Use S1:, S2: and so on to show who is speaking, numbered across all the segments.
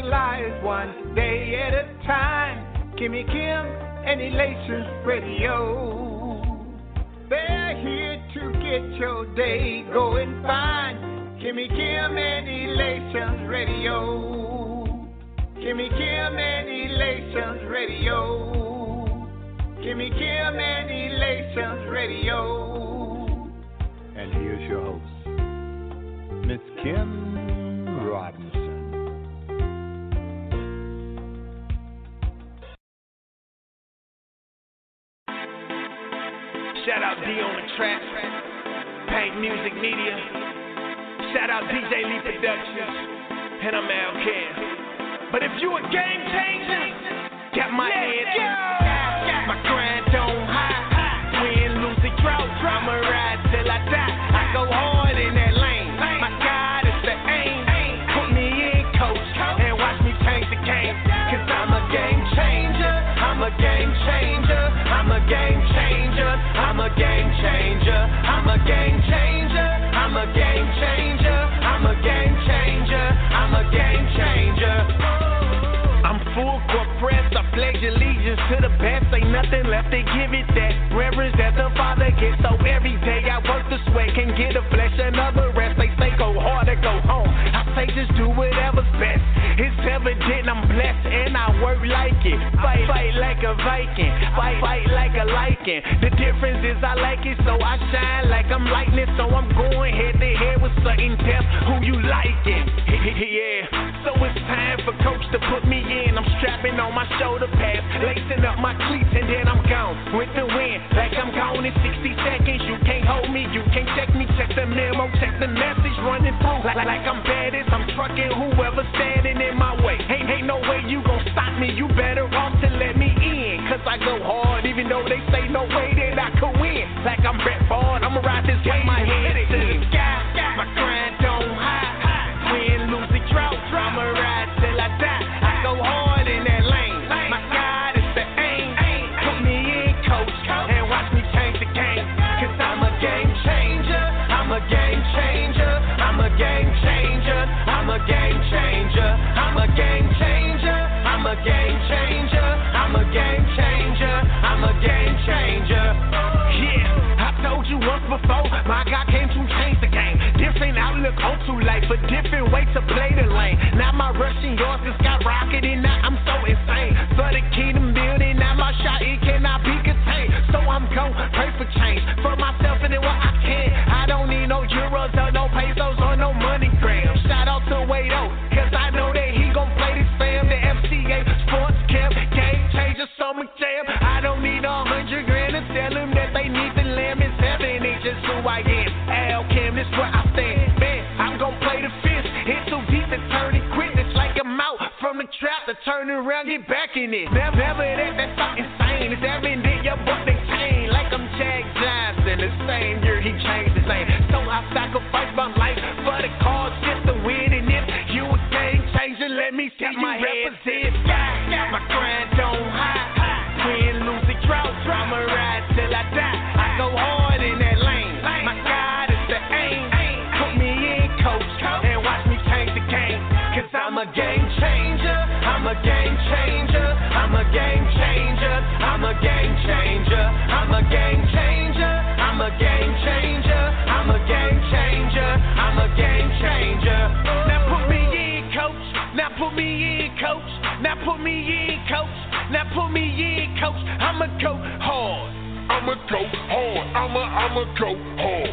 S1: lives one day at a time. Kimmy Kim and Elations Radio. They're here to get your day going fine. Kimmy Kim and Elations Radio. Kimmy Kim and Elations Radio. Kimmy Kim and Elations Radio. And here's your host, Miss Kim Robinson.
S2: Shout out D on the track, Paint Music Media. Shout out DJ Lee Productions, and I'm Al Care. But if you a game changer, got my head in. My grind don't hide, win, lose, or drought. I'ma ride till I die. I go hard in that lane. My God is the aim. Put me in, coach, and watch me change the game. Cause I'm a game changer. I'm a game changer. I'm a game changer. I'm a game changer. I'm a game changer. I'm a game changer. I'm a game changer. I'm a game changer. I'm full court press. I pledge allegiance to the best. Ain't nothing left to give it that reverence that the Father gets. So every day I work the sweat, can get a flesh another rest. They say go hard or go home. I say just do whatever's best. It's evident I'm blessed and I work like it. Fight like a Viking. Fight like a lichen. The difference is I like it, so I shine like I'm lightning. So I'm going head to head with certain depth. Who you liking? Yeah. So it's time for coach to put me in. I'm strapping on my shoulder pads, lacing up my cleats, and then I'm gone with the wind. Like I'm gone in 60 seconds. You can't hold me, you can't check me. Check the memo, check the message running through. Like I'm baddest. I'm trucking whoever's standing in my way. Ain't no way you gon' stop me. You better off to let me in. Cause I go hard, even though they say no way that I could win. Like I'm Brett Ford, I'ma ride this way. My head to the sky. My grind don't hide. Win, lose, or drought. I'ma ride till I die. I go hard in that lane. My God is the aim. Put me in, coach, and watch me change the game. Cause I'm a game changer. I'm a game changer. I'm a game changer. I'm a game changer. I'm a game changer. I'm a game changer. I'm a game changer. I'm a game changer. Yeah, I told you once before, my God came to change the game. Different outlook onto life, a different way to play the lane. Now my rush and yours is skyrocketing. Now I'm so insane. For the kingdom building, now my shot, it cannot be contained. So I'm gon' pray for change for myself and then what I can. I don't need no euros or no pesos or no money grams. Shout out to Wado, cause I know that he gon' play this fam. The FCA Sports Camp, Game Changer, Summer Jam. I don't need 100 grand to tell them that they need the lamb. It's heaven, it's just who I am. Al Kim, this where I stand. Man, I'm gon' play the fist. It's too deep to turn it quick. It's like I'm out from the trap to turn around, get back in it. Never that's so insane. It's evident your book they chain. Like I'm Jack Johnson. The same year he changed his name. So I sacrifice my life for the cause just to win. And if you a game changer, let me see you represent. My grind don't hide. Win, lose, or drought. I'ma ride till I die. I go hard in that lane. My God is the aim. Put me in, coach, and watch me change the game. Cause I'm a game changer. I'm a game changer. I'm a game changer. I'm a game changer. I'm a game changer. I'm a game changer. I'm a game changer. I'm a game changer. Now put me in, coach. Now put me in, coach. Now put me in, coach. Now put me in, coach. I'ma go hard.
S3: I'ma go hard. I'ma go hard.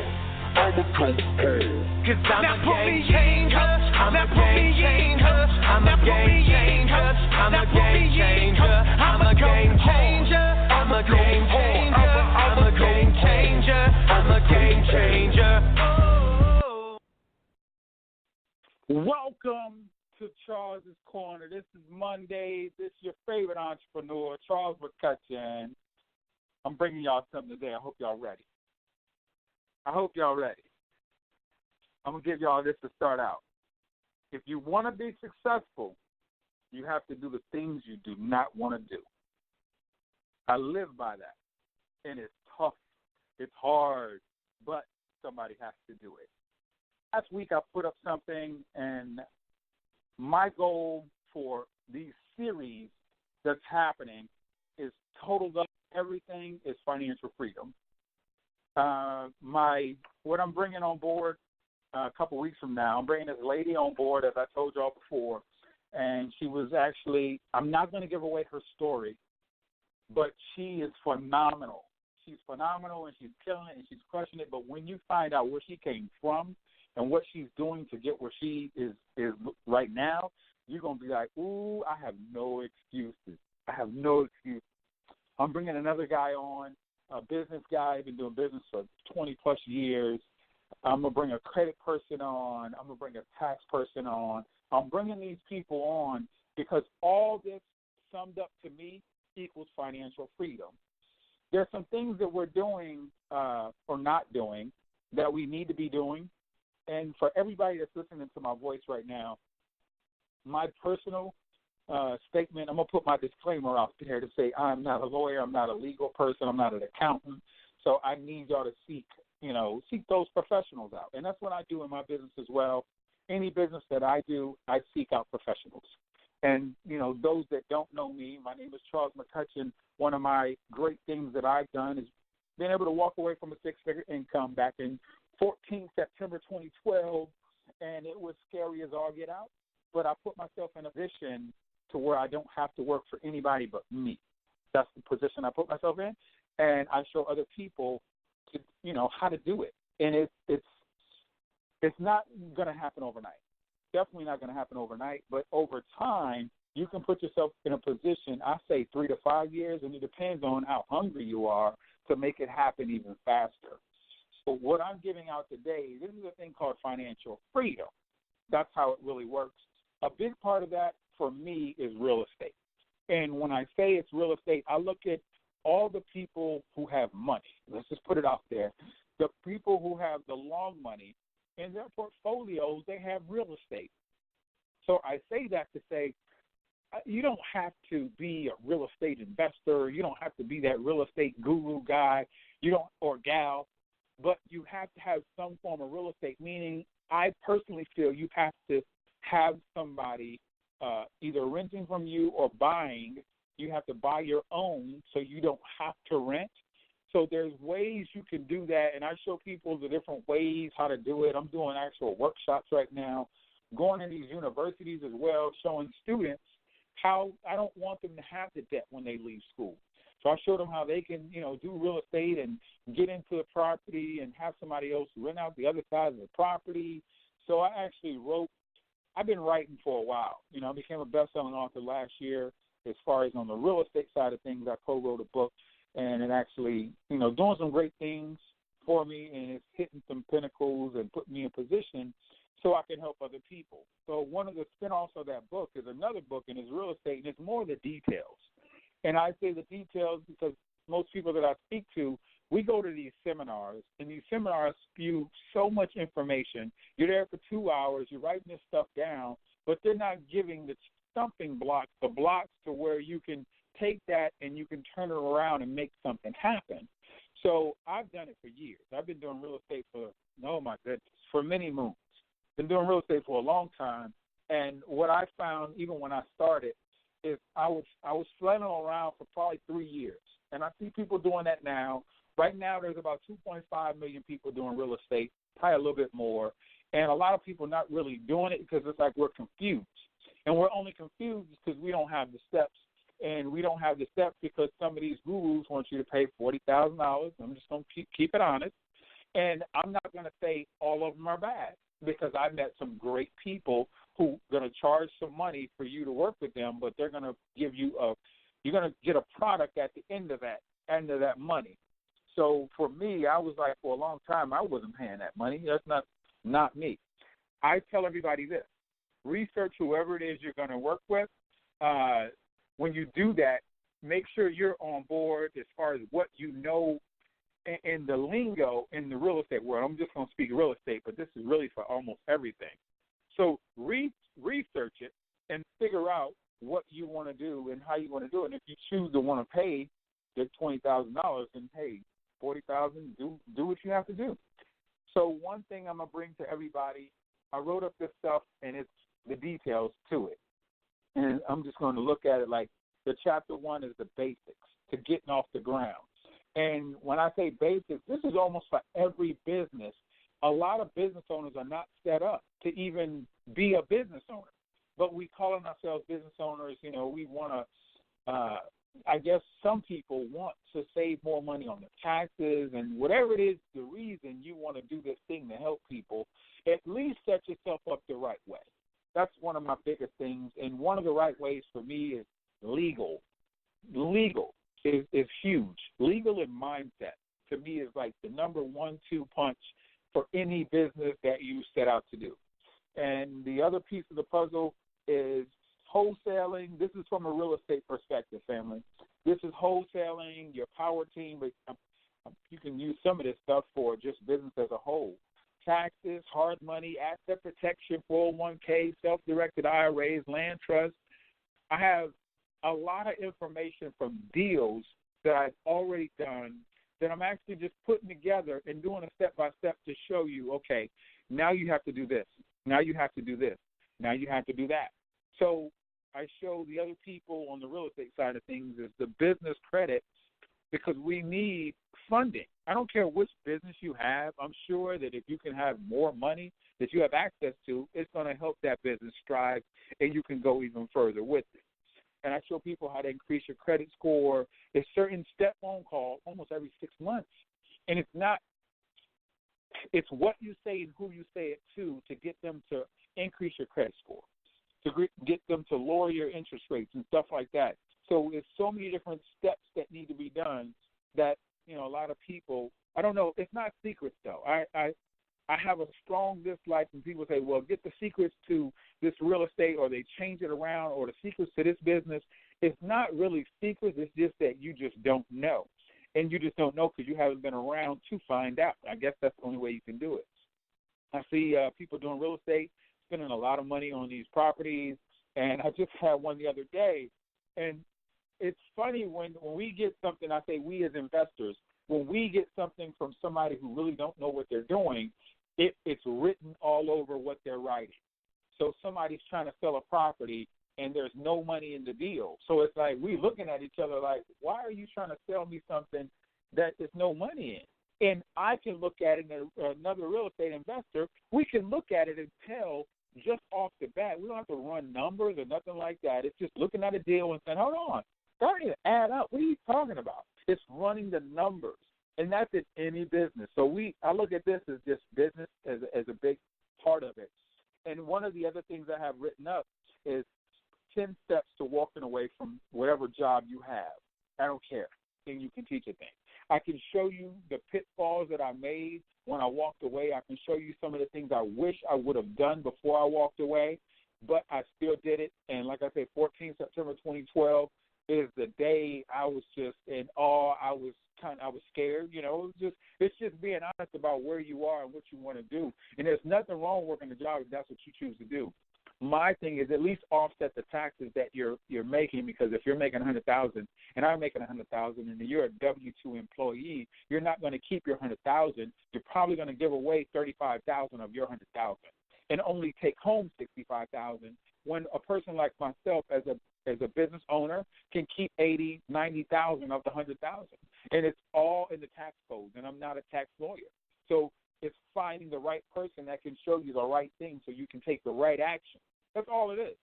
S3: I'ma go hard.
S2: Cause I'm a game changer. I'm a game changer. I'm a game changer. I'm a game changer. I'm a game changer. I'm a game changer. I'm a game changer. I'm a game changer.
S4: Welcome to Charles' Corner. This is Monday. This is your favorite entrepreneur, Charles McCutchen. I'm bringing y'all something today. I hope y'all ready. I'm going to give y'all this to start out. If you want to be successful, you have to do the things you do not want to do. I live by that. And it's tough. It's hard. But somebody has to do it. Last week I put up something, and my goal for these series that's happening is totaled up. Everything is financial freedom. What I'm bringing on board a couple weeks from now, I'm bringing this lady on board, as I told y'all before, and she was actually, I'm not going to give away her story, but she is phenomenal. She's phenomenal, and she's killing it, and she's crushing it, but when you find out where she came from and what she's doing to get where she is right now, you're going to be like, ooh, I have no excuses. I have no excuses. I'm bringing another guy on, a business guy, been doing business for 20-plus years. I'm going to bring a credit person on. I'm going to bring a tax person on. I'm bringing these people on because all this summed up to me equals financial freedom. There's some things that we're doing or not doing that we need to be doing. And for everybody that's listening to my voice right now, my personal statement, I'm going to put my disclaimer out there to say I'm not a lawyer, I'm not a legal person, I'm not an accountant, so I need y'all to seek those professionals out. And that's what I do in my business as well. Any business that I do, I seek out professionals. And, those that don't know me, my name is Charles McCutchen. One of my great things that I've done is been able to walk away from a six-figure income back in September 2012, and it was scary as all get out. But I put myself in a position to where I don't have to work for anybody but me. That's the position I put myself in, and I show other people how to do it. And it's not going to happen overnight. Definitely not going to happen overnight, but over time, you can put yourself in a position, I say 3 to 5 years, and it depends on how hungry you are to make it happen even faster. So what I'm giving out today, this is a thing called financial freedom. That's how it really works. A big part of that for me is real estate. And when I say it's real estate, I look at all the people who have money. Let's just put it out there. The people who have the long money, in their portfolios, they have real estate. So I say that to say you don't have to be a real estate investor. You don't have to be that real estate guru guy or gal, but you have to have some form of real estate, meaning I personally feel you have to have somebody either renting from you or buying. You have to buy your own so you don't have to rent. So there's ways you can do that, and I show people the different ways how to do it. I'm doing actual workshops right now, going to these universities as well, showing students how I don't want them to have the debt when they leave school. So I show them how they can, do real estate and get into the property and have somebody else rent out the other side of the property. So I actually I've been writing for a while. I became a best-selling author last year. As far as on the real estate side of things, I co-wrote a book. And it actually, doing some great things for me, and it's hitting some pinnacles and putting me in position so I can help other people. So one of the spinoffs of that book is another book, and it's real estate, and it's more the details. And I say the details because most people that I speak to, we go to these seminars, and these seminars spew so much information. You're there for 2 hours, you're writing this stuff down, but they're not giving the stumping blocks, the blocks to where you can take that and you can turn it around and make something happen. So I've done it for years. I've been doing real estate for many moons. Been doing real estate for a long time. And what I found, even when I started, is I was flailing around for probably 3 years. And I see people doing that now. Right now there's about 2.5 million people doing real estate, probably a little bit more. And a lot of people not really doing it because it's like we're confused. And we're only confused because we don't have the steps. And we don't have the steps because some of these gurus want you to pay $40,000. I'm just going to keep it honest. And I'm not going to say all of them are bad because I met some great people who are going to charge some money for you to work with them, but they're going to give you you're going to get a product at the end of that money. So for me, I was like, for a long time, I wasn't paying that money. That's not me. I tell everybody this: research whoever it is you're going to work with. When you do that, make sure you're on board as far as what you know in the lingo in the real estate world. I'm just going to speak real estate, but this is really for almost everything. So research it and figure out what you want to do and how you want to do it. And if you choose to want to pay the $20,000, then pay $40,000. Do what you have to do. So one thing I'm going to bring to everybody, I wrote up this stuff, and it's the details to it. And I'm just going to look at it like the chapter 1 is the basics to getting off the ground. And when I say basics, this is almost for every business. A lot of business owners are not set up to even be a business owner. But we calling ourselves business owners, we want to, I guess some people want to save more money on the taxes and whatever it is, the reason you want to do this thing to help people, at least set yourself up the right way. That's one of my biggest things. And one of the right ways for me is legal. Legal is huge. Legal and mindset, to me, is like the number 1-2 punch for any business that you set out to do. And the other piece of the puzzle is wholesaling. This is from a real estate perspective, family. This is wholesaling, your power team, but you can use some of this stuff for just business as a whole. Taxes, hard money, asset protection, 401k, self-directed IRAs, land trusts. I have a lot of information from deals that I've already done that I'm actually just putting together and doing a step-by-step to show you, okay, now you have to do this. Now you have to do this. Now you have to do that. So I show the other people on the real estate side of things is the business credit, because we need funding. I don't care which business you have. I'm sure that if you can have more money that you have access to, it's going to help that business strive, and you can go even further with it. And I show people how to increase your credit score. There's certain step phone calls almost every 6 months. And it's what you say and who you say it to get them to increase your credit score, to get them to lower your interest rates and stuff like that. So there's so many different steps that need to be done that, a lot of people, I don't know, it's not secrets though. I have a strong dislike when people say, well, get the secrets to this real estate, or they change it around, or the secrets to this business. It's not really secrets. It's just that you just don't know. And you just don't know because you haven't been around to find out. I guess that's the only way you can do it. I see people doing real estate, spending a lot of money on these properties, and I just had one the other day. And it's funny when we get something, I say we as investors, when we get something from somebody who really don't know what they're doing, it's written all over what they're writing. So somebody's trying to sell a property and there's no money in the deal. So it's like we looking at each other like, why are you trying to sell me something that there's no money in? And I can look at it, and another real estate investor, we can look at it and tell just off the bat. We don't have to run numbers or nothing like that. It's just looking at a deal and saying, hold on, that ain't add up. What are you talking about? It's running the numbers. And that's in any business. So I look at this as just business as a big part of it. And one of the other things I have written up is 10 steps to walking away from whatever job you have. I don't care. And you can teach a thing. I can show you the pitfalls that I made when I walked away. I can show you some of the things I wish I would have done before I walked away, but I still did it. And like I said, 14 September 2012 is the day I was just in awe. I was scared. It's just being honest about where you are and what you want to do. And there's nothing wrong working a job if that's what you choose to do. My thing is at least offset the taxes that you're making, because if you're making $100,000 and I'm making $100,000 and you're a W-2 employee, you're not going to keep your $100,000. You're probably going to give away $35,000 of your $100,000 and only take home $65,000. When a person like myself, as a business owner, can keep $80,000, $90,000 of the $100,000, and it's all in the tax code. And I'm not a tax lawyer, so it's finding the right person that can show you the right thing so you can take the right action. That's all it is.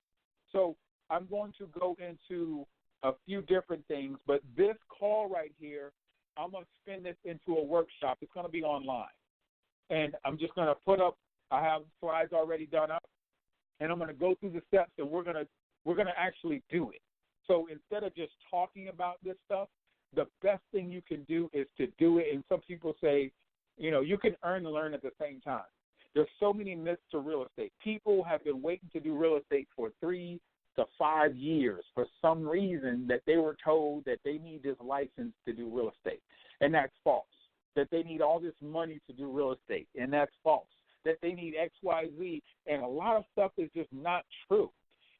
S4: So I'm going to go into a few different things, but this call right here, I'm going to spin this into a workshop. It's going to be online, and I'm just going to put up. I have slides already done up, and I'm going to go through the steps, and we're going to actually do it. So instead of just talking about this stuff, the best thing you can do is to do it. And some people say, you can earn and learn at the same time. There's so many myths to real estate. People have been waiting to do real estate for 3 to 5 years for some reason that they were told that they need this license to do real estate, and that's false. That they need all this money to do real estate, and that's false. That they need X, Y, Z, and a lot of stuff is just not true.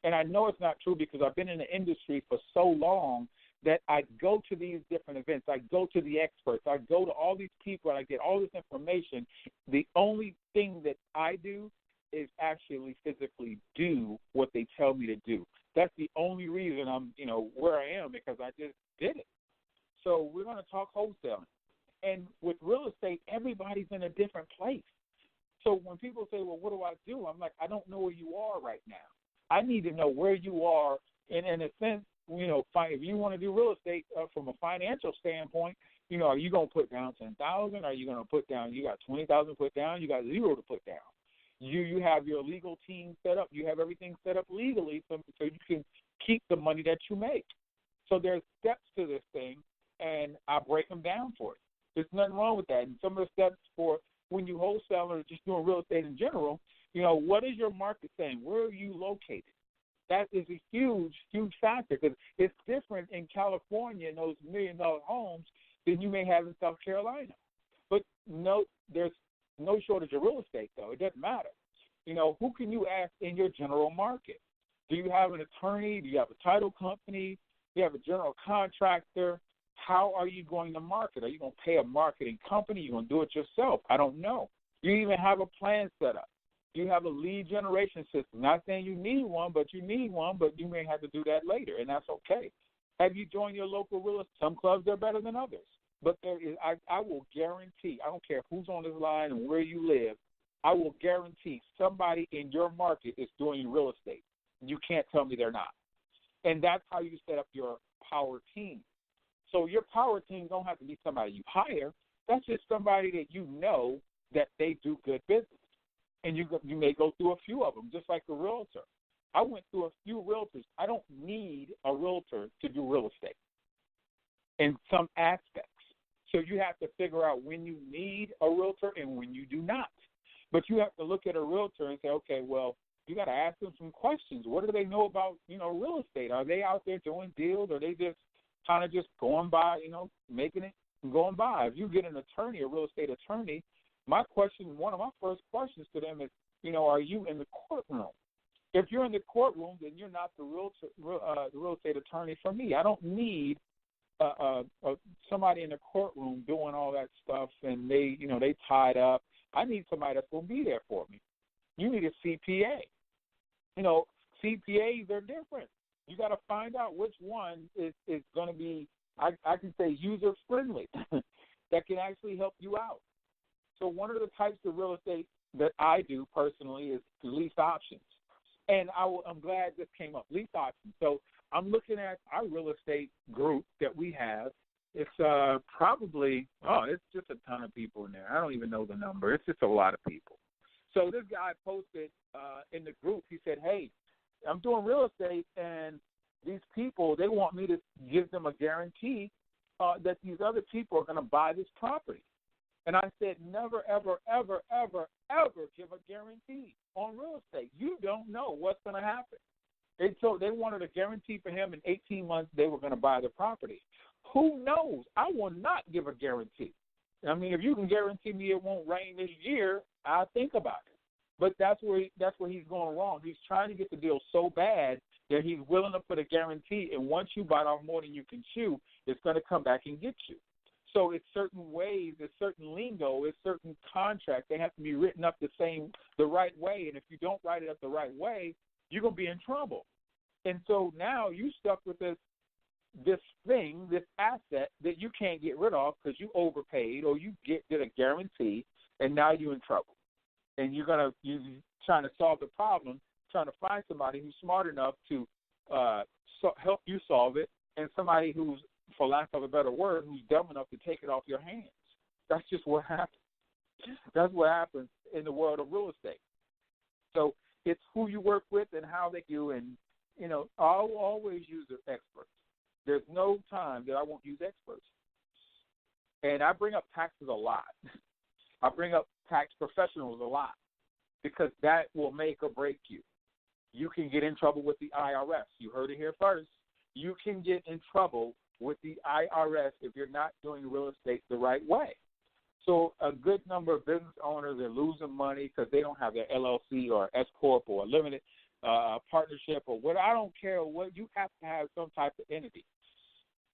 S4: And I know it's not true because I've been in the industry for so long that I go to these different events. I go to the experts. I go to all these people, and I get all this information. The only thing that I do is actually physically do what they tell me to do. That's the only reason I'm, where I am, because I just did it. So we're going to talk wholesaling. And with real estate, everybody's in a different place. So when people say, well, what do I do? I'm like, I don't know where you are right now. I need to know where you are. And in a sense, if you want to do real estate from a financial standpoint, are you going to put down $10,000? Are you going to put down, you got $20,000 put down, you got $0 to put down. You have your legal team set up. You have everything set up legally so you can keep the money that you make. So there's steps to this thing, and I break them down for you. There's nothing wrong with that. And some of the steps for when you wholesale or just doing real estate in general, what is your market saying? Where are you located? That is a huge, huge factor, because it's different in California in those $1 million homes than you may have in South Carolina. But no, there's no shortage of real estate, though. It doesn't matter. Who can you ask in your general market? Do you have an attorney? Do you have a title company? Do you have a general contractor? How are you going to market? Are you going to pay a marketing company? Are you going to do it yourself? I don't know. Do you even have a plan set up? Do you have a lead generation system? Not saying you need one, but you need one, but you may have to do that later, and that's okay. Have you joined your local real estate? Some clubs are better than others. But there is, I will guarantee, I don't care who's on this line and where you live, I will guarantee somebody in your market is doing real estate. You can't tell me they're not. And that's how you set up your power team. So your power team don't have to be somebody you hire. That's just somebody that you know that they do good business. And you may go through a few of them, just like a realtor. I went through a few realtors. I don't need a realtor to do real estate in some aspects. So you have to figure out when you need a realtor and when you do not. But you have to look at a realtor and say, okay, well, you got to ask them some questions. What do they know about, real estate? Are they out there doing deals? Or are they just kind of just going by, making it and going by? If you get an attorney, a real estate attorney, one of my first questions to them is, are you in the courtroom? If you're in the courtroom, then you're not the real estate attorney for me. I don't need somebody in the courtroom doing all that stuff and they tied up. I need somebody that's going to be there for me. You need a CPA. CPAs are different. You got to find out which one is going to be, I can say, user-friendly that can actually help you out. So one of the types of real estate that I do personally is lease options. And I'm glad this came up, lease options. So I'm looking at our real estate group that we have. It's probably, it's just a ton of people in there. I don't even know the number. It's just a lot of people. So this guy posted in the group, he said, hey, I'm doing real estate, and these people, they want me to give them a guarantee that these other people are going to buy this property. And I said, never, ever, ever, ever, ever give a guarantee on real estate. You don't know what's going to happen. They wanted a guarantee for him in 18 months they were going to buy the property. Who knows? I will not give a guarantee. I mean, if you can guarantee me it won't rain this year, I'll think about it. But that's where he's going wrong. He's trying to get the deal so bad that he's willing to put a guarantee, and once you bite off more than you can chew, it's going to come back and get you. So it's certain ways, it's certain lingo, it's certain contracts. They have to be written up the right way, and if you don't write it up the right way, you're going to be in trouble. And so now you stuck with this thing, this asset that you can't get rid of because you overpaid or you did a guarantee, and now you're in trouble. And you're trying to solve the problem, trying to find somebody who's smart enough to help you solve it, and somebody who's, for lack of a better word, who's dumb enough to take it off your hands. That's just what happens. That's what happens in the world of real estate. So it's who you work with and how they do, and I'll always use experts. There's no time that I won't use experts. And I bring up taxes a lot. I bring up tax professionals a lot because that will make or break you. You can get in trouble with the IRS. You heard it here first. You can get in trouble with the IRS if you're not doing real estate the right way. So a good number of business owners are losing money because they don't have their LLC or S Corp or a limited partnership or what. I don't care what. You have to have some type of entity.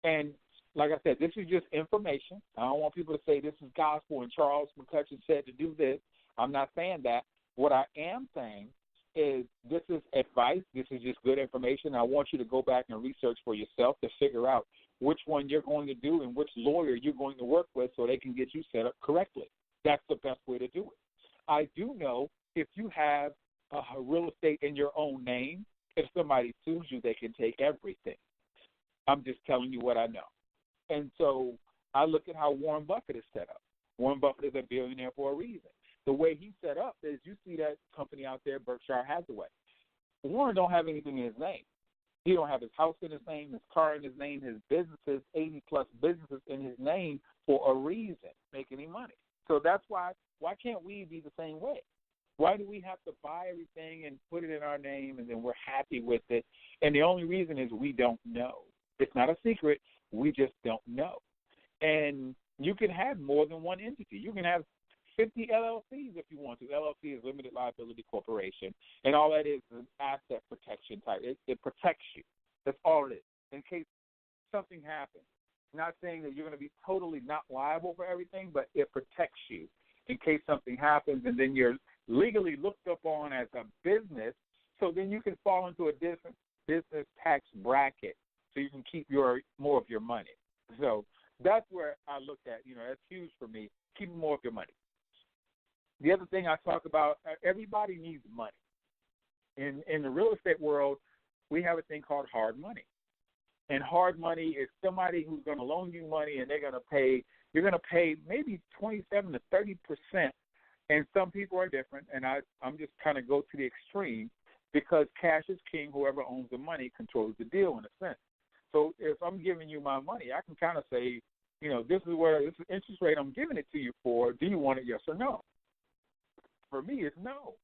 S4: And like I said, this is just information. I don't want people to say this is gospel and Charles McCutchen said to do this. I'm not saying that. What I am saying is this is advice. This is just good information. I want you to go back and research for yourself to figure out which one you're going to do and which lawyer you're going to work with so they can get you set up correctly. That's the best way to do it. I do know if you have real estate in your own name, if somebody sues you, they can take everything. I'm just telling you what I know. And so I look at how Warren Buffett is set up. Warren Buffett is a billionaire for a reason. The way he's set up is you see that company out there, Berkshire Hathaway. Warren don't have anything in his name. He don't have his house in his name, his car in his name, his businesses, 80-plus businesses in his name for a reason, make any money. So that's why can't we be the same way? Why do we have to buy everything and put it in our name and then we're happy with it? And the only reason is we don't know. It's not a secret. We just don't know. And you can have more than one entity. You can have 50 LLCs if you want to. LLC is Limited Liability Corporation, and all that is an asset protection type. It protects you. That's all it is. In case something happens. Not saying that you're going to be totally not liable for everything, but it protects you in case something happens, and then you're legally looked upon as a business, so then you can fall into a different business tax bracket so you can keep more of your money. So that's where I look at, that's huge for me, keeping more of your money. The other thing I talk about, everybody needs money. In the real estate world, we have a thing called hard money. And hard money is somebody who's going to loan you money and you're going to pay maybe 27 to 30%. And some people are different, and I'm just kind of go to the extreme because cash is king. Whoever owns the money controls the deal in a sense. So if I'm giving you my money, I can kind of say, this is the interest rate I'm giving it to you for. Do you want it, yes or no? For me, it's no.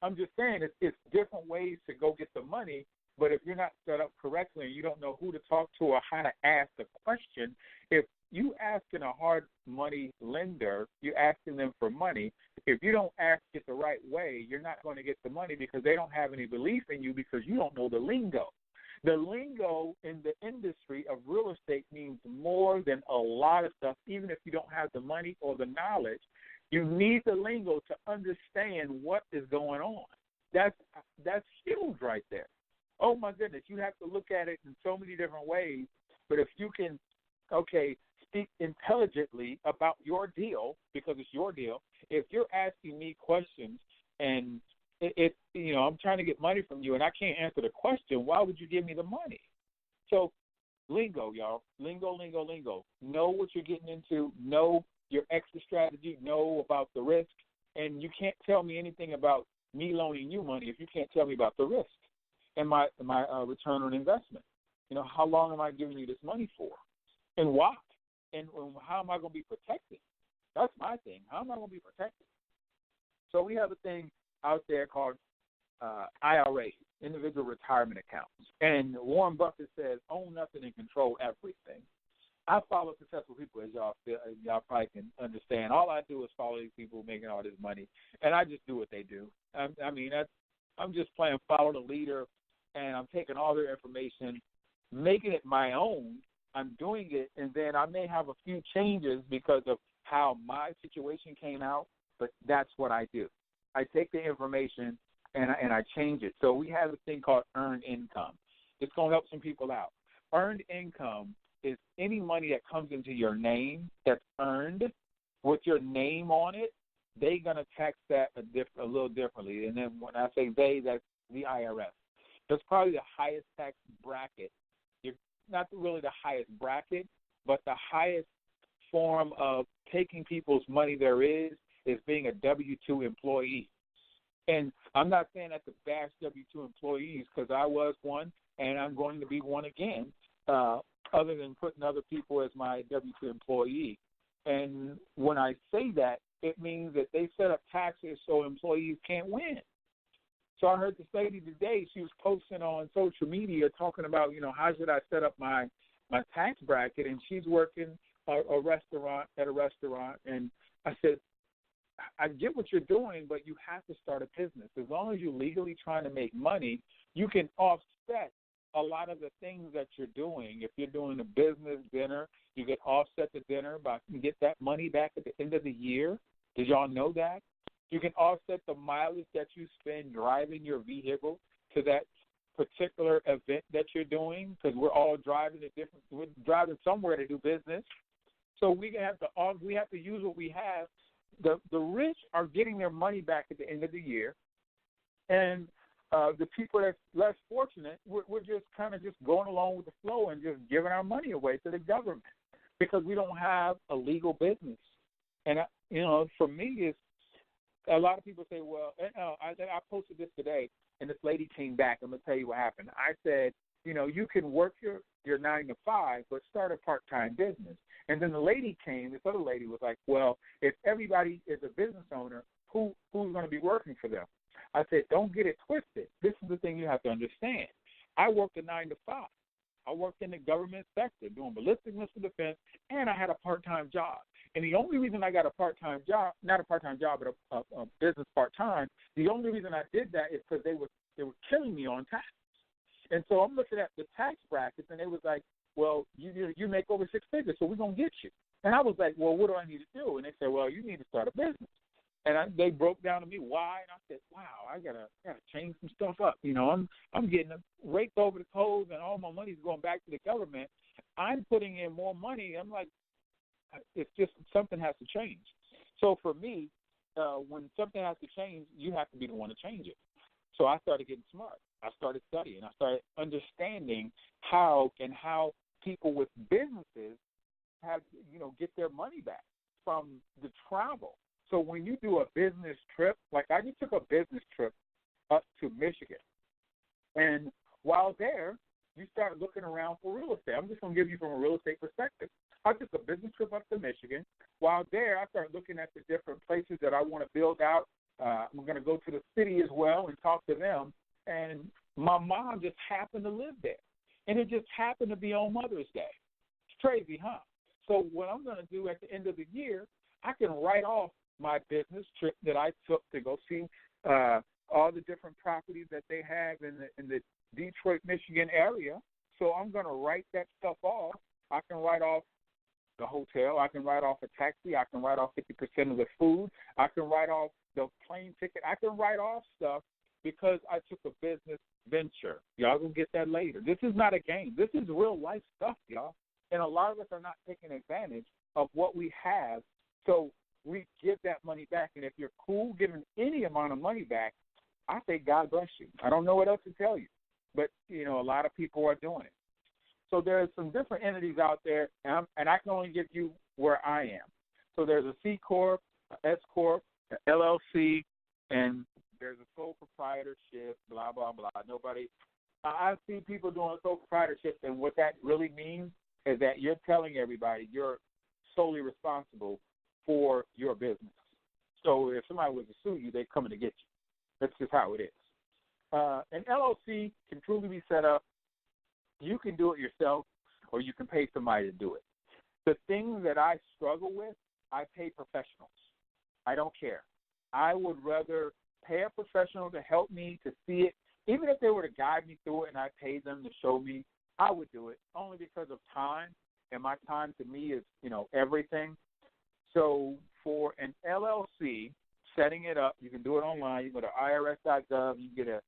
S4: I'm just saying it's different ways to go get the money, but if you're not set up correctly and you don't know who to talk to or how to ask the question, if you asking a hard money lender, you're asking them for money. If you don't ask it the right way, you're not going to get the money because they don't have any belief in you because you don't know the lingo. The lingo in the industry of real estate means more than a lot of stuff, even if you don't have the money or the knowledge. You need the lingo to understand what is going on. That's huge right there. Oh, my goodness, you have to look at it in so many different ways. But if you can, speak intelligently about your deal, because it's your deal, if you're asking me questions and I'm trying to get money from you and I can't answer the question, why would you give me the money? So lingo, y'all. Lingo. Know what you're getting into. Know your exit strategy. Know about the risk. And you can't tell me anything about me loaning you money if you can't tell me about the risk and my return on investment. How long am I giving you this money for? And why? And how am I going to be protected? That's my thing. How am I going to be protected? So we have a thing out there called IRA, individual retirement accounts. And Warren Buffett says, own nothing and control everything. I follow successful people, as y'all probably can understand. All I do is follow these people making all this money, and I just do what they do. I'm just playing follow the leader, and I'm taking all their information, making it my own. I'm doing it, and then I may have a few changes because of how my situation came out, but that's what I do. I take the information, and I change it. So we have a thing called earned income. It's going to help some people out. Earned income is any money that comes into your name that's earned with your name on it. They're going to tax that a little differently. And then when I say they, that's the IRS. That's probably the highest tax bracket. Not really the highest bracket, but the highest form of taking people's money there is being a W-2 employee. And I'm not saying that to bash W-2 employees because I was one and I'm going to be one again, other than putting other people as my W-2 employee. And when I say that, it means that they set up taxes so employees can't win. So I heard this lady today, she was posting on social media talking about, how should I set up my tax bracket, and she's working at a restaurant, and I said, I get what you're doing, but you have to start a business. As long as you're legally trying to make money, you can offset a lot of the things that you're doing. If you're doing a business dinner, you can offset the dinner by get that money back at the end of the year. Did y'all know that? You can offset the mileage that you spend driving your vehicle to that particular event that you're doing, because we're all driving we're driving somewhere to do business. So we have to use what we have. The rich are getting their money back at the end of the year, and the people that's less fortunate, we're just kind of just going along with the flow and just giving our money away to the government because we don't have a legal business. And for me, it's a lot of people say, well, I posted this today, and this lady came back. I'm going to tell you what happened. I said, you can work your 9 to 5, but start a part-time business. And then the lady came, this other lady was like, well, if everybody is a business owner, who's going to be working for them? I said, don't get it twisted. This is the thing you have to understand. I worked a 9 to 5. I worked in the government sector doing ballistic missile defense, and I had a part-time job. And the only reason I got a part-time job, not a part-time job, but a business part-time, the only reason I did that is because they were killing me on taxes. And so I'm looking at the tax brackets, and they was like, well, you make over 6 figures, so we're going to get you. And I was like, well, what do I need to do? And they said, well, you need to start a business. And they broke down to me why, and I said, wow, I gotta change some stuff up. I'm getting raked over the coals, and all my money's going back to the government. I'm putting in more money. I'm like, it's just something has to change. So for me, when something has to change, you have to be the one to change it. So I started getting smart. I started studying. I started understanding how people with businesses have, get their money back from the travel. So when you do a business trip, like I just took a business trip up to Michigan, and while there, you start looking around for real estate. I'm just going to give you from a real estate perspective. I took a business trip up to Michigan. While there, I started looking at the different places that I want to build out. I'm going to go to the city as well and talk to them. And my mom just happened to live there, and it just happened to be on Mother's Day. It's crazy, huh? So what I'm going to do at the end of the year, I can write off my business trip that I took to go see all the different properties that they have in the Detroit, Michigan area. So I'm going to write that stuff off. I can write off the hotel. I can write off a taxi. I can write off 50% of the food. I can write off the plane ticket. I can write off stuff because I took a business venture. Y'all gonna get that later. This is not a game. This is real life stuff, y'all. And a lot of us are not taking advantage of what we have. So we give that money back. And if you're cool giving any amount of money back, I say God bless you. I don't know what else to tell you. But, a lot of people are doing it. So there's some different entities out there, and I can only give you where I am. So there's a C Corp, a S Corp, an LLC, and there's a sole proprietorship, blah, blah, blah. I see people doing sole proprietorship, and what that really means is that you're telling everybody you're solely responsible for your business. So if somebody was to sue you, they're coming to get you. That's just how it is. An LLC can truly be set up. You can do it yourself, or you can pay somebody to do it. The things that I struggle with, I pay professionals. I don't care. I would rather pay a professional to help me to see it. Even if they were to guide me through it and I paid them to show me, I would do it only because of time, and my time to me is, everything. So for an LLC, setting it up, you can do it online. You go to irs.gov, you get a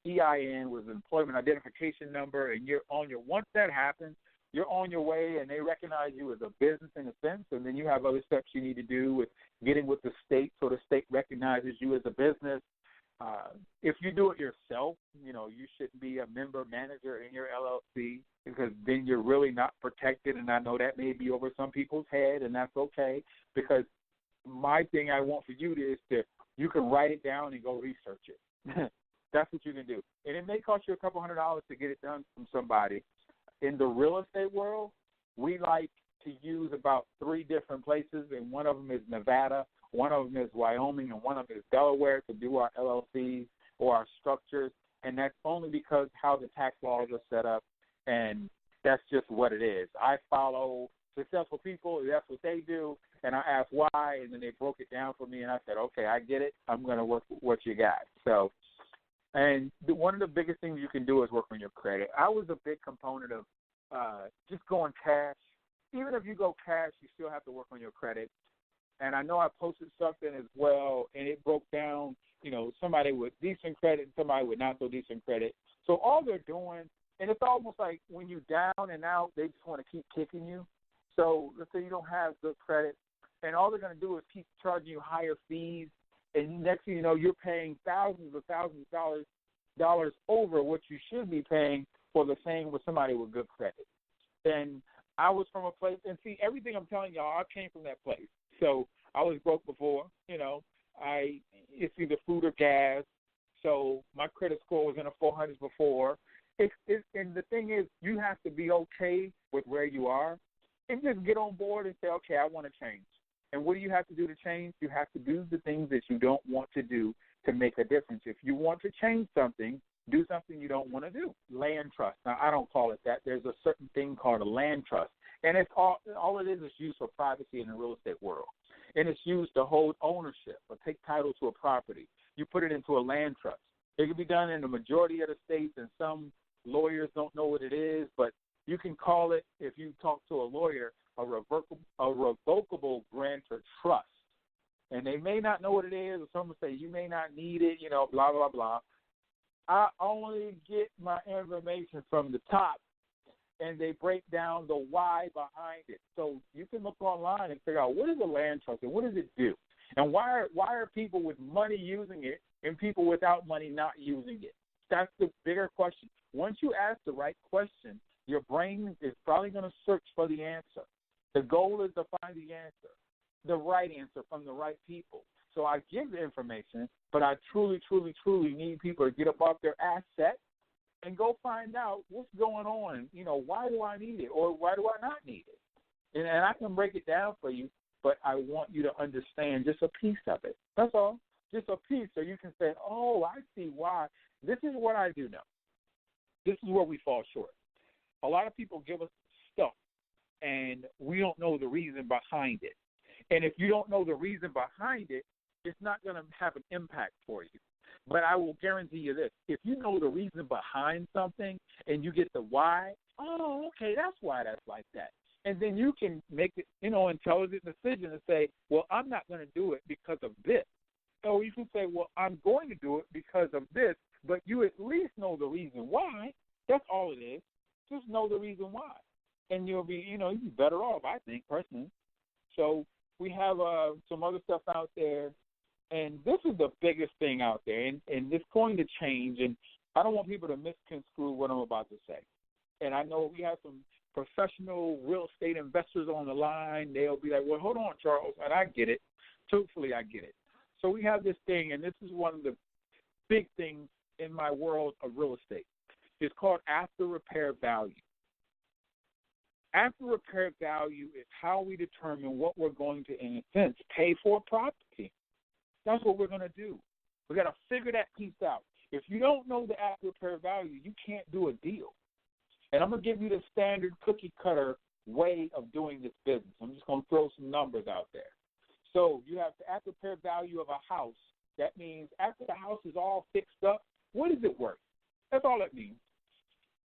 S4: EIN with an employment identification number, and you're on your. Once that happens, you're on your way, and they recognize you as a business in a sense, and then you have other steps you need to do with getting with the state so the state recognizes you as a business. If you do it yourself, you shouldn't be a member manager in your LLC because then you're really not protected, and I know that may be over some people's head, and that's okay because my thing I want for you is you can write it down and go research it. That's what you can do. And it may cost you a couple $100 to get it done from somebody. In the real estate world, we like to use about 3 different places, and one of them is Nevada, one of them is Wyoming, and one of them is Delaware to do our LLCs or our structures, and that's only because how the tax laws are set up, and that's just what it is. I follow successful people, that's what they do, and I asked why, and then they broke it down for me, and I said, okay, I get it. I'm going to work with what you got. So, and one of the biggest things you can do is work on your credit. I was a big component of just going cash. Even if you go cash, you still have to work on your credit. And I know I posted something as well, and it broke down, somebody with decent credit and somebody with not so decent credit. So all they're doing, and it's almost like when you're down and out, they just want to keep kicking you. So let's say you don't have good credit, and all they're going to do is keep charging you higher fees, and next thing you know, you're paying thousands of dollars over what you should be paying for the same with somebody with good credit. And I was from a place, and see, everything I'm telling y'all, I came from that place. So I was broke before, it's either food or gas. So my credit score was in the 400s before. And the thing is, you have to be okay with where you are and just get on board and say, okay, I want to change. And what do you have to do to change? You have to do the things that you don't want to do to make a difference. If you want to change something, do something you don't want to do. Land trust. Now, I don't call it that. There's a certain thing called a land trust. And it's all it is used for privacy in the real estate world. And it's used to hold ownership or take title to a property. You put it into a land trust. It can be done in the majority of the states, and some lawyers don't know what it is, but you can call it, if you talk to a lawyer, a revocable grantor trust. And they may not know what it is, or someone say you may not need it, blah, blah, blah. I only get my information from the top, and they break down the why behind it. So you can look online and figure out what is a land trust and what does it do, and why are people with money using it and people without money not using it. That's the bigger question. Once you ask the right question, your brain is probably going to search for the answer. The goal is to find the answer, the right answer from the right people. So I give the information, but I truly, truly, truly need people to get up off their asset and go find out what's going on. Why do I need it, or why do I not need it? And I can break it down for you, but I want you to understand just a piece of it. That's all, just a piece, so you can say, oh, I see why. This is what I do know. This is where we fall short. A lot of people give us stuff, and we don't know the reason behind it. And if you don't know the reason behind it, it's not going to have an impact for you. But I will guarantee you this. If you know the reason behind something and you get the why, oh, okay, that's why that's like that. And then you can make it, intelligent decision and say, well, I'm not going to do it because of this. So you can say, well, I'm going to do it because of this, but you at least know the reason why. That's all it is. Just know the reason why. And you'll be, you'll be better off, I think, personally. So we have some other stuff out there. And this is the biggest thing out there, and it's going to change, and I don't want people to misconstrue what I'm about to say. And I know we have some professional real estate investors on the line. They'll be like, well, hold on, Charles, and I get it. Truthfully, I get it. So we have this thing, and this is one of the big things in my world of real estate. It's called after repair value. After repair value is how we determine what we're going to, in a sense, pay for a property. That's what we're going to do. We got to figure that piece out. If you don't know the after repair value, you can't do a deal. And I'm going to give you the standard cookie cutter way of doing this business. I'm just going to throw some numbers out there. So you have the after repair value of a house. That means after the house is all fixed up, what is it worth? That's all it means.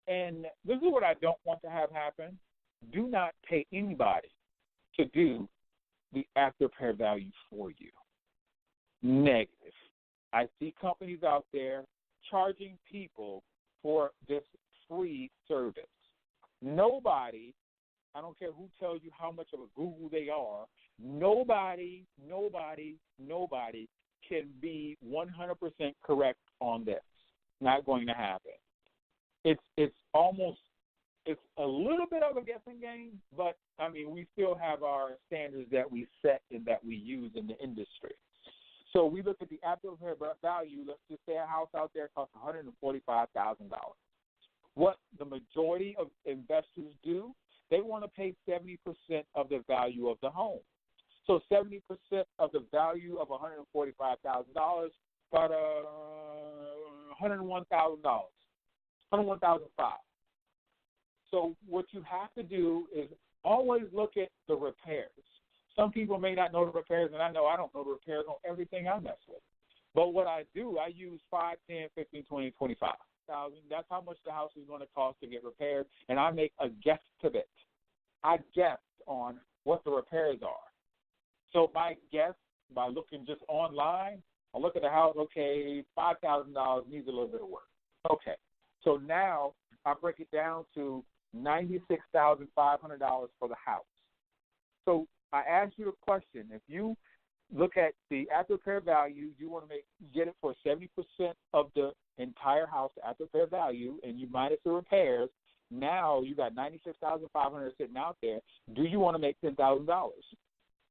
S4: And this is what I don't want to have happen. Do not pay anybody to do the after repair value for you. Negative. I see companies out there charging people for this free service. Nobody, I don't care who tells you how much of a guru they are, nobody can be 100% correct on this. Not going to happen. It's a little bit of a guessing game, but, we still have our standards that we set and that we use in the industry. So we look at the after repair value. Let's just say a house out there costs $145,000. What the majority of investors do, they want to pay 70% of the value of the home. So 70% of the value of $145,000, about $101,000, $101,500. So what you have to do is always look at the repairs. Some people may not know the repairs, and I know I don't know the repairs on everything I mess with. But what I do, I use 5, 10, 15, 20, 25,000. That's how much the house is going to cost to get repaired, and I make a guesstimate. I guess on what the repairs are. So my guess, by looking just online, I look at the house, okay, $5,000 needs a little bit of work. Okay. So now I break it down to $96,500 for the house. So I ask you a question. If you look at the after repair value, you want to get it for 70% of the entire house after repair value, and you minus the repairs. Now you got $96,500 sitting out there. Do you want to make $10,000?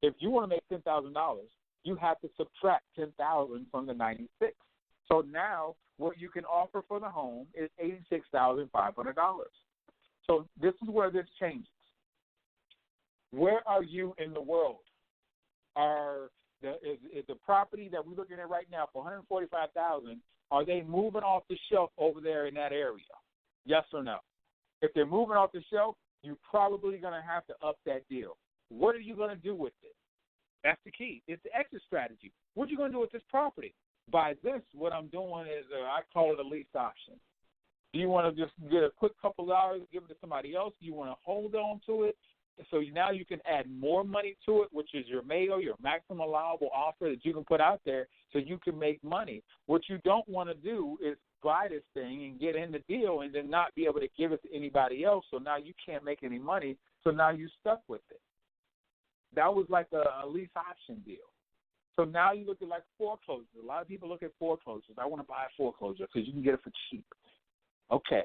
S4: If you want to make $10,000, you have to subtract $10,000 from the 96. So now what you can offer for the home is $86,500. So this is where this changes. Where are you in the world? Is the property that we're looking at right now for $145,000? Are they moving off the shelf over there in that area? Yes or no? If they're moving off the shelf, you're probably going to have to up that deal. What are you going to do with it? That's the key. It's the exit strategy. What are you going to do with this property? By this, what I'm doing is I call it a lease option. Do you want to just get a quick couple dollars, give it to somebody else? Do you want to hold on to it? So now you can add more money to it, which is your MAO, your maximum allowable offer that you can put out there so you can make money. What you don't want to do is buy this thing and get in the deal and then not be able to give it to anybody else, so now you can't make any money, so now you're stuck with it. That was like a lease option deal. So now you look at like foreclosures. A lot of people look at foreclosures. I want to buy a foreclosure because you can get it for cheap. Okay.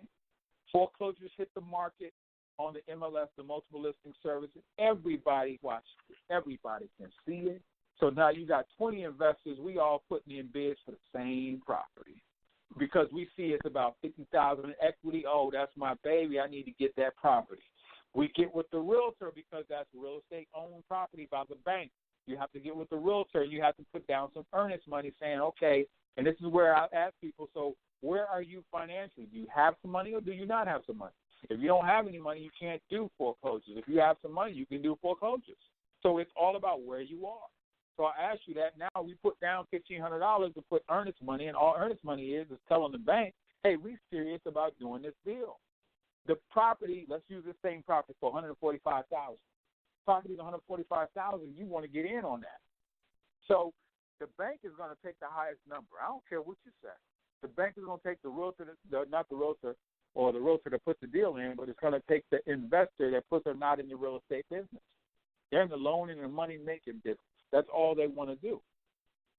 S4: Foreclosures hit the market on the MLS, the multiple listing services. Everybody watches it. Everybody can see it. So now you got 20 investors. We all putting in bids for the same property because we see it's about $50,000 in equity. Oh, that's my baby. I need to get that property. We get with the realtor because that's real estate owned property by the bank. You have to get with the realtor. You have to put down some earnest money saying, okay, and this is where I ask people, so where are you financially? Do you have some money or do you not have some money? If you don't have any money, you can't do foreclosures. If you have some money, you can do foreclosures. So it's all about where you are. So I ask you that now. We put down $1,500 to put earnest money, and all earnest money is telling the bank, hey, we're serious about doing this deal. The property, let's use the same property for $145,000. Property is $145,000. You want to get in on that. So the bank is going to take the highest number. I don't care what you say. The bank is going to take the realtor, not the realtor, or the realtor that puts the deal in, but it's going to take the investor that puts them not in the real estate business. They're in the loaning and money making business. That's all they want to do.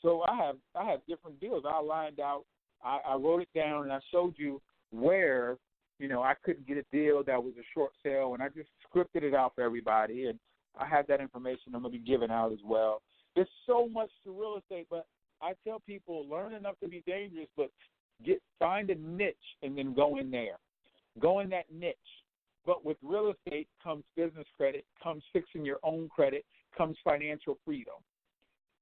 S4: So I have different deals. I lined out. I wrote it down and I showed you where, I couldn't get a deal that was a short sale, and I just scripted it out for everybody. And I have that information I'm going to be giving out as well. There's so much to real estate, but I tell people learn enough to be dangerous, but find a niche and then go in there. Go in that niche. But with real estate comes business credit, comes fixing your own credit, comes financial freedom.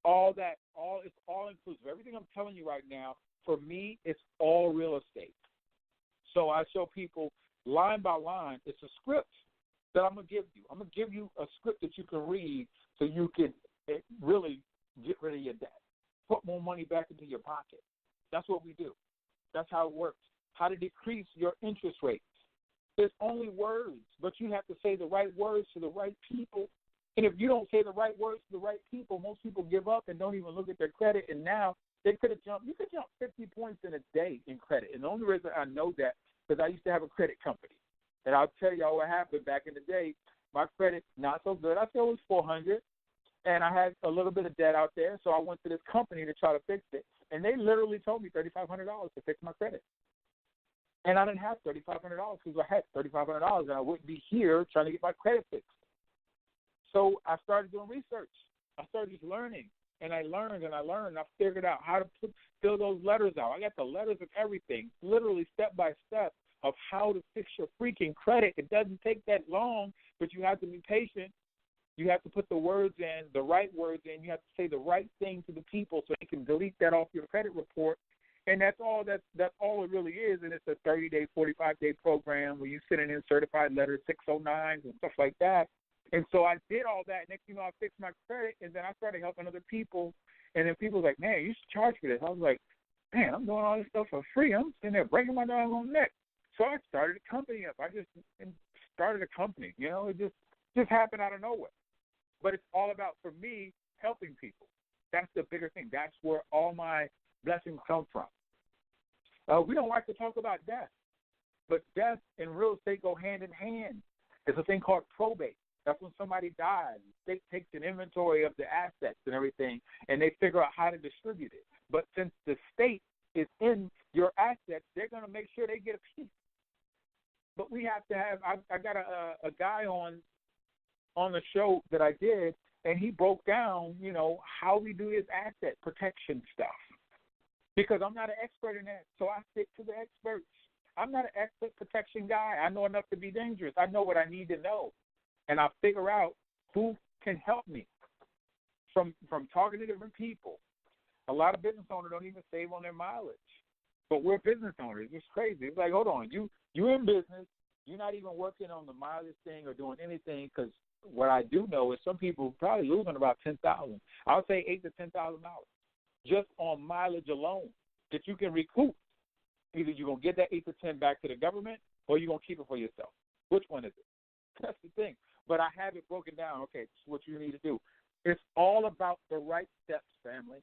S4: It's all inclusive. Everything I'm telling you right now, for me, it's all real estate. So I show people line by line. It's a script that I'm going to give you. I'm going to give you a script that you can read so you can really get rid of your debt. Put more money back into your pocket. That's what we do. That's how it works. How to decrease your interest rates. There's only words, but you have to say the right words to the right people. And if you don't say the right words to the right people, most people give up and don't even look at their credit. And now you could jump 50 points in a day in credit. And the only reason I know that because I used to have a credit company. And I'll tell y'all what happened back in the day. My credit, not so good. I said it was 400, and I had a little bit of debt out there. So I went to this company to try to fix it. And they literally told me $3,500 to fix my credit. And I didn't have $3,500 because I had $3,500 and I wouldn't be here trying to get my credit fixed. So I started doing research. I started just learning. And I learned and I learned. I figured out how to fill those letters out. I got the letters of everything, literally step by step of how to fix your freaking credit. It doesn't take that long, but you have to be patient. You have to put the words in, the right words in. You have to say the right thing to the people so they can delete that off your credit report. And that's all it really is. And it's a 30-day, 45-day program where you send in certified letters, 609s and stuff like that. And so I did all that. Next thing you know, I fixed my credit, and then I started helping other people. And then people were like, man, you should charge for this. I was like, man, I'm doing all this stuff for free. I'm sitting there breaking my doggone neck. So I started a company up. I just started a company. It just happened out of nowhere. But it's all about, for me, helping people. That's the bigger thing. That's where all my blessings come from. We don't like to talk about death, but death and real estate go hand in hand. There's a thing called probate. That's when somebody dies. The state takes an inventory of the assets and everything, and they figure out how to distribute it. But since the state is in your assets, they're going to make sure they get a piece. But we have to have – I got a guy on the show that I did, and he broke down, you know, how we do his asset protection stuff. Because I'm not an expert in that, so I stick to the experts. I'm not an asset protection guy. I know enough to be dangerous. I know what I need to know. And I figure out who can help me from talking to different people. A lot of business owners don't even save on their mileage. But we're business owners. It's crazy. It's like, hold on, you're in business. You're not even working on the mileage thing or doing anything, because what I do know is some people probably losing about $10,000. I would say $8,000 to $10,000 just on mileage alone that you can recoup. Either you're going to get that 8 to 10 back to the government, or you're going to keep it for yourself. Which one is it? That's the thing. But I have it broken down. Okay, this is what you need to do. It's all about the right steps, family.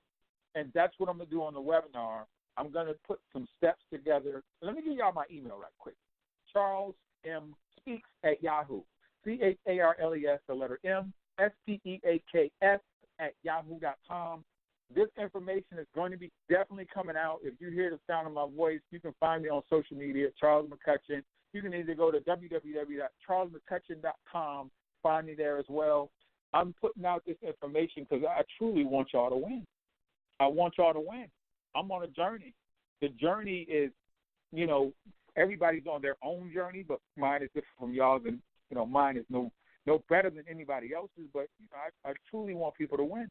S4: And that's what I'm going to do on the webinar. I'm going to put some steps together. Let me give y'all my email right quick. Charles M. Speaks at Yahoo. CHARLES, the letter M, SPEAKS at yahoo.com. This information is going to be definitely coming out. If you hear the sound of my voice, you can find me on social media, Charles McCutchen. You can either go to www.charlesmccutchen.com, find me there as well. I'm putting out this information because I truly want y'all to win. I want y'all to win. I'm on a journey. The journey is, you know, everybody's on their own journey, but mine is different from y'all's, and, you know, mine is no better than anybody else's, but, you know, I truly want people to win.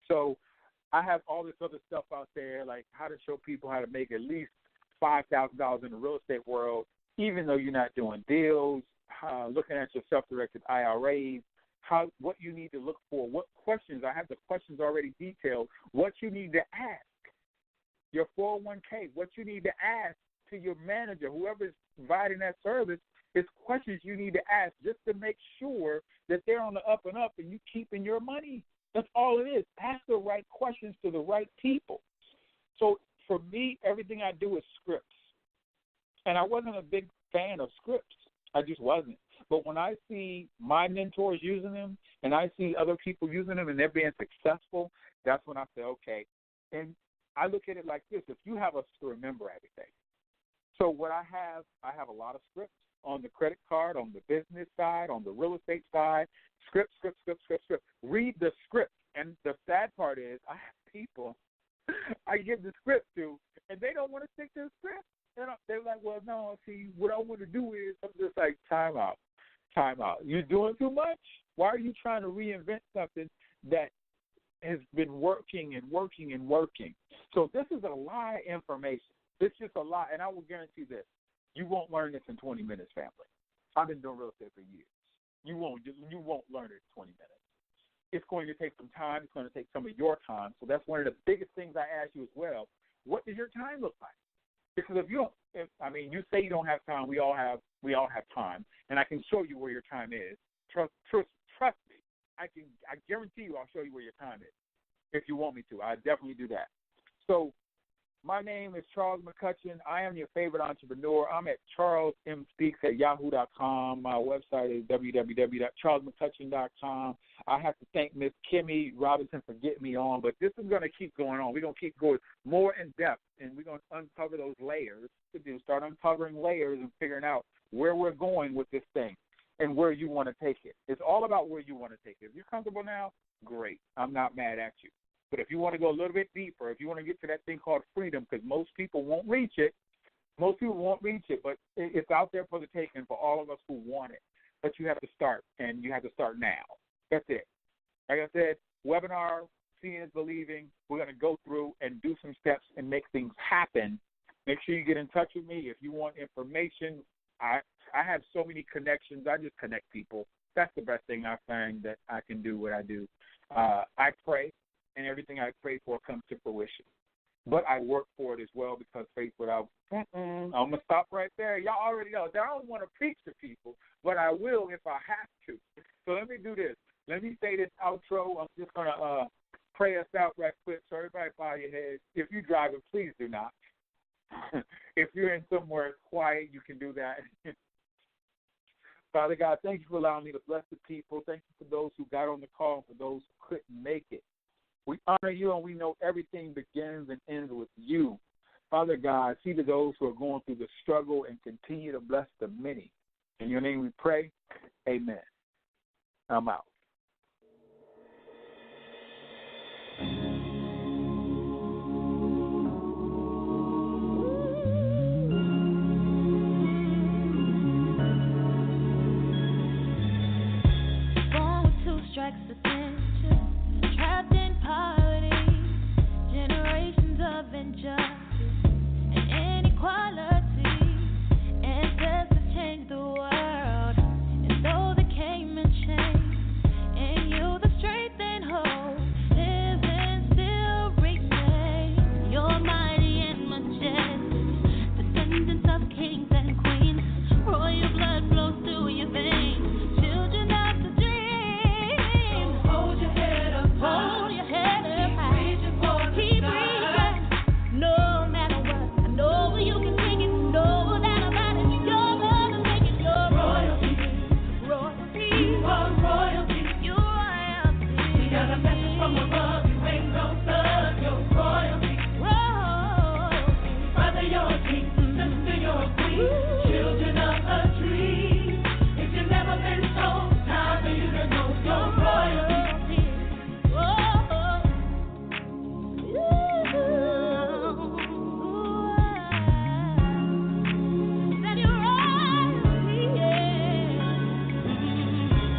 S4: So I have all this other stuff out there, like how to show people how to make at least $5,000 in the real estate world, even though you're not doing deals, looking at your self-directed IRAs, what you need to look for, what questions. I have the questions already detailed, what you need to ask your 401k, what you need to ask to your manager, whoever is providing that service. It's questions you need to ask just to make sure that they're on the up and up and you keeping your money. That's all it is. Ask the right questions to the right people. So for me, everything I do is scripts. And I wasn't a big fan of scripts. I just wasn't. But when I see my mentors using them and I see other people using them and they're being successful, that's when I say, okay. And I look at it like this. If you have us to remember everything. So what I have a lot of scripts on the credit card, on the business side, on the real estate side, script. Read the script. And the sad part is I have people I give the script to, and they don't want to stick to the script. They're like, well, no, see, what I want to do is, I'm just like, time out. You're doing too much? Why are you trying to reinvent something that has been working? So this is a lot of information. This is just a lot, and I will guarantee this. You won't learn this in 20 minutes, family. I've been doing real estate for years. You won't learn it in 20 minutes. It's going to take some time. It's going to take some of your time. So that's one of the biggest things I ask you as well. What does your time look like? Because you say you don't have time. We all have time, and I can show you where your time is. Trust me. I guarantee you I'll show you where your time is. If you want me to, I definitely do that. So my name is Charles McCutchen. I am your favorite entrepreneur. I'm at charlesmspeaks@yahoo.com. My website is www.charlesmccutchen.com. I have to thank Miss Kimmy Robinson for getting me on, but this is going to keep going on. We're going to keep going more in depth, and we're going to uncover those layers. Start uncovering layers and figuring out where we're going with this thing and where you want to take it. It's all about where you want to take it. If you're comfortable now, great. I'm not mad at you. But if you want to go a little bit deeper, if you want to get to that thing called freedom, because most people won't reach it, but it's out there for the taking for all of us who want it. But you have to start, and you have to start now. That's it. Like I said, webinar, seeing is believing. We're going to go through and do some steps and make things happen. Make sure you get in touch with me. If you want information, I have so many connections. I just connect people. That's the best thing I find that I can do what I do. I pray. And everything I pray for comes to fruition. But I work for it as well, because faith without, I'm going to stop right there. Y'all already know that I don't want to preach to people, but I will if I have to. So let me do this. Let me say this outro. I'm just going to pray us out right quick. So everybody bow your heads. If you're driving, please do not. If you're in somewhere quiet, you can do that. Father God, thank you for allowing me to bless the people. Thank you for those who got on the call and for those who couldn't make it. We honor you, and we know everything begins and ends with you. Father God, see to those who are going through the struggle and continue to bless the many. In your name we pray. Amen. I'm out.
S5: Strikes attention, trapped in poverty, generations of injustice and inequality. Ancestors changed the world, and though they came in chains, in you the strength and hope lives and still remains. You're mighty and majestic, descendants of kings and queens. Royal blood flows through your veins, children of the dream. Hold your head up high. Keep reaching for the sky. No matter what, I know you can take it. No doubt about it. You're gonna make it. You're royalty. Royalty. You are royalty. You're royalty. We got a message from above. You ain't no thug. You're royalty. Royalty. Brother, you're a king. Sister, you're a queen. Children of a dream. If you've never been told, time for you to know you're royalty.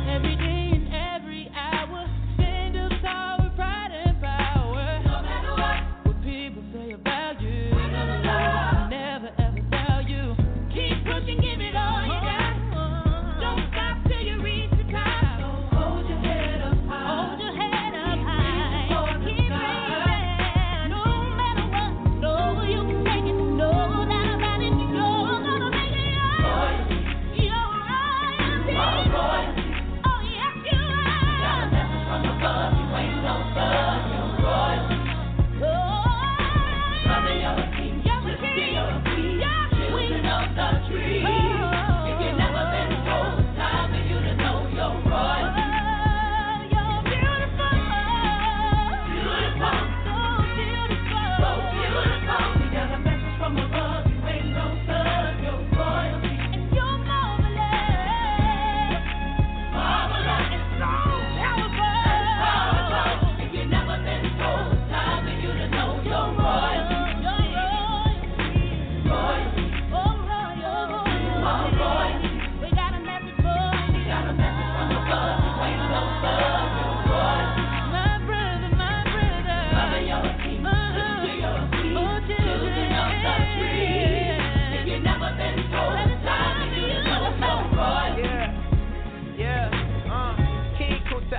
S5: Every day and every hour, stand up tall with pride and power. No matter what people say about you, never ever doubt you. Keep pushing, give it all you got. Don't stop till you reach the top. So hold your head up high. Hold your head up high. Keep reaching. No matter what, know you can take it. No doubt about it. You're gonna make it. You're royalty. Oh yes you are. Got a message from above. You ain't no thug. You're royalty. Brother, you're a king. Sister, you're a queen. Children of the tree. If you've never been told, time for you to know you're royalty. You're beautiful. Beautiful. So beautiful. So beautiful. We got a message from above. You ain't no thug. You're royalty. And you're marvelous. Marvelous. And so powerful. And powerful. If you've never been told, time for you to know you're royalty. Royalty. Oh, royalty. You are royalty. We got a message for you. We got a message from above. You ain't no thug. You're royalty. My brother. Brother, you're a king. Sister, you're a queen. Children of the tree. If you've never been told, time for you to know you're royalty.
S2: King Kuta,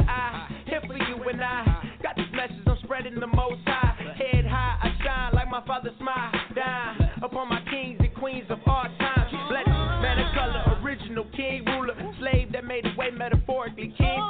S2: here for you and I. Got this message, I'm spreading the most high. Head high, I shine like my father's smile. Down upon my kings and queens of all time. Blessed man of color, original king ruler. Slave that made a way metaphorically. King